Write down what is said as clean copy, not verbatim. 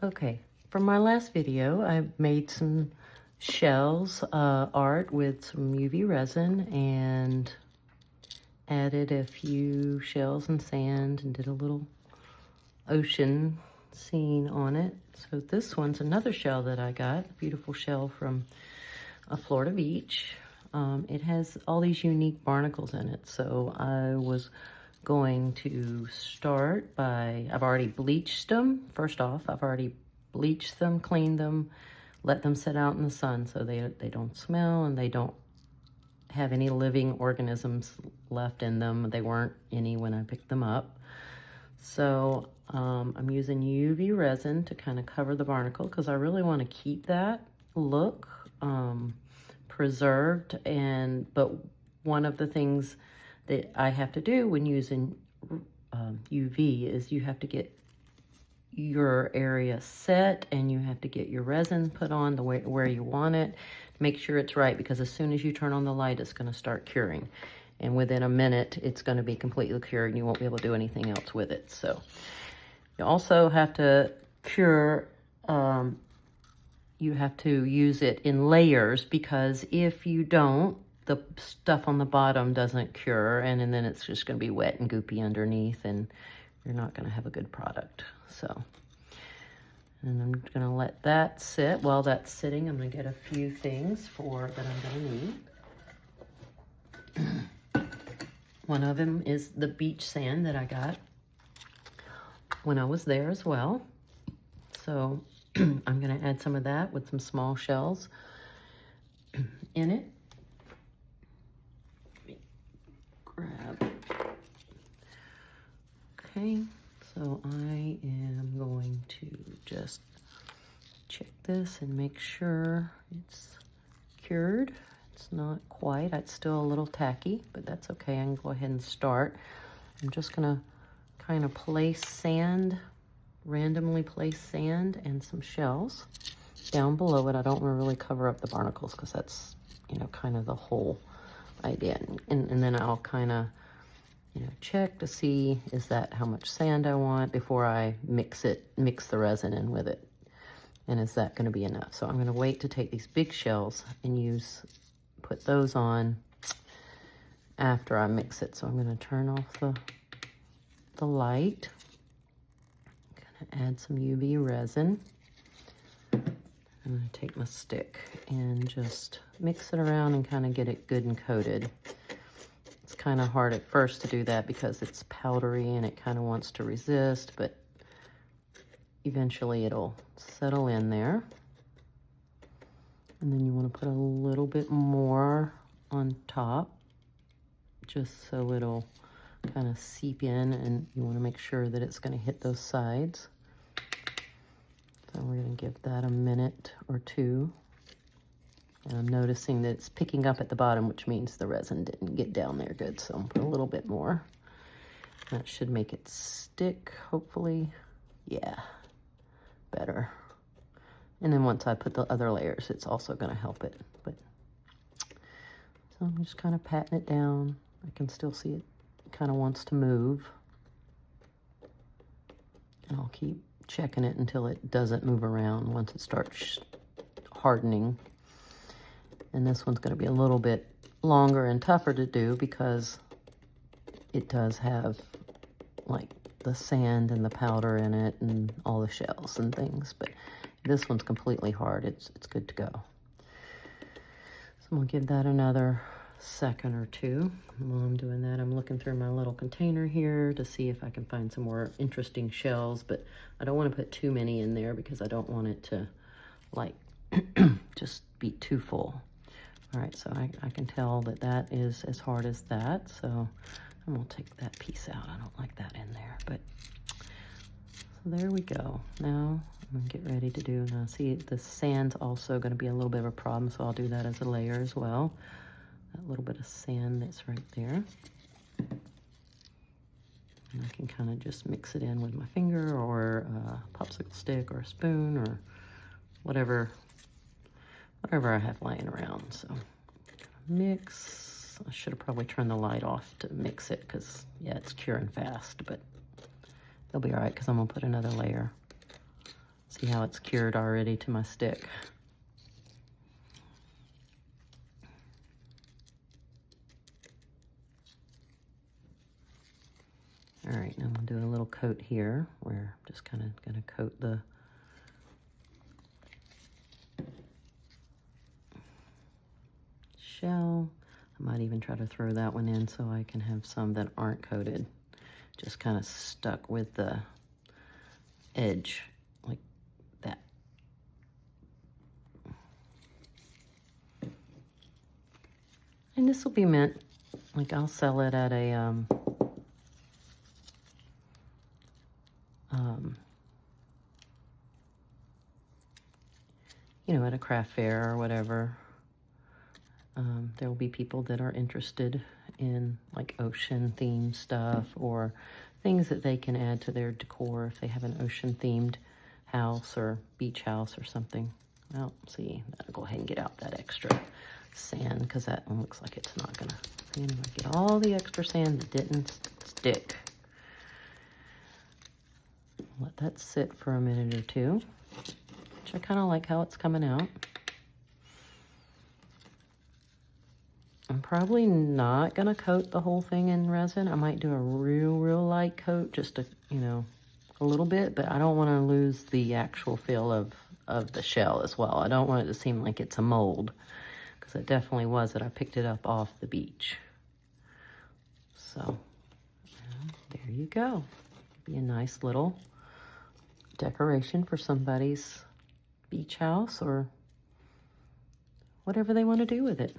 Okay, for my last video, I made some shells art with some UV resin and added a few shells and sand and did a little ocean scene on it. So this one's another shell that I got, a beautiful shell from a Florida beach. It has all these unique barnacles in it, so I was going to start by, I've already bleached them. First off, I've already bleached them, cleaned them, let them sit out in the sun so they don't smell and they don't have any living organisms left in them. They weren't any when I picked them up. So I'm using UV resin to kind of cover the barnacle because I really want to keep that look preserved. But one of the things that I have to do when using UV is you have to get your area set and you have to get your resin put on the way where you want it. Make sure it's right, because as soon as you turn on the light, it's going to start curing. And within a minute, it's going to be completely cured and you won't be able to do anything else with it. So you also have to cure, you have to use it in layers, because if you don't, the stuff on the bottom doesn't cure, and then it's just going to be wet and goopy underneath, and you're not going to have a good product. So, and I'm going to let that sit. While that's sitting, I'm going to get a few things that I'm going to need. One of them is the beach sand that I got when I was there as well. So I'm going to add some of that with some small shells in it. Grab. Okay, so I am going to just check this and make sure it's cured. It's not quite, it's still a little tacky, but that's okay. I can go ahead and start. I'm just gonna kind of place sand, randomly place sand and some shells down below it. I don't want to really cover up the barnacles because that's, you know, kind of the whole idea. And then I'll kind of, you know, check to see, is that how much sand I want before I mix the resin in with it. And is that going to be enough? So I'm going to wait to take these big shells and put those on after I mix it. So I'm going to turn off the light. I'm going to add some UV resin. I'm going to take my stick and just mix it around and kind of get it good and coated. It's kind of hard at first to do that because it's powdery and it kind of wants to resist, but eventually it'll settle in there. And then you want to put a little bit more on top, just so it'll kind of seep in, and you want to make sure that it's going to hit those sides. So we're going to give that a minute or two. And I'm noticing that it's picking up at the bottom, which means the resin didn't get down there good. So I'm put a little bit more. That should make it stick, hopefully. Yeah, better. And then once I put the other layers, it's also going to help it. So I'm just kind of patting it down. I can still see it kind of wants to move. And I'll keep checking it until it doesn't move around once it starts hardening. And this one's going to be a little bit longer and tougher to do because it does have like the sand and the powder in it and all the shells and things. But this one's completely hard. It's good to go. So I'm going to give that another second or two. And while I'm doing that, I'm looking through my little container here to see if I can find some more interesting shells, but I don't want to put too many in there because I don't want it to like just be too full. All right, so I can tell that is as hard as that, so I'm gonna take that piece out. I don't like that in there, but so there we go. Now I'm gonna get ready to do, now see the sand's also gonna be a little bit of a problem, so I'll do that as a layer as well. That little bit of sand that's right there. And I can kind of just mix it in with my finger or a popsicle stick or a spoon or whatever I have laying around. So mix. I should have probably turned the light off to mix it because, yeah, it's curing fast, but it'll be all right because I'm going to put another layer. See how it's cured already to my stick. All right, now I'm gonna do a little coat here where I'm just kind of gonna coat the shell. I might even try to throw that one in so I can have some that aren't coated. Just kind of stuck with the edge like that. And this will be meant, like I'll sell it at a, you know, at a craft fair or whatever. There will be people that are interested in like ocean themed stuff or things that they can add to their decor if they have an ocean themed house or beach house or something. Well, see, I'll go ahead and get out that extra sand because that one looks like it's not gonna, I'm gonna get all the extra sand that didn't stick. Let that sit for a minute or two, which I kind of like how it's coming out. I'm probably not gonna coat the whole thing in resin. I might do a real light coat, just a, you know, a little bit, but I don't want to lose the actual feel of the shell as well. I don't want it to seem like it's a mold, because it definitely was that I picked it up off the beach. So there you go. Be a nice little decoration for somebody's beach house or whatever they want to do with it.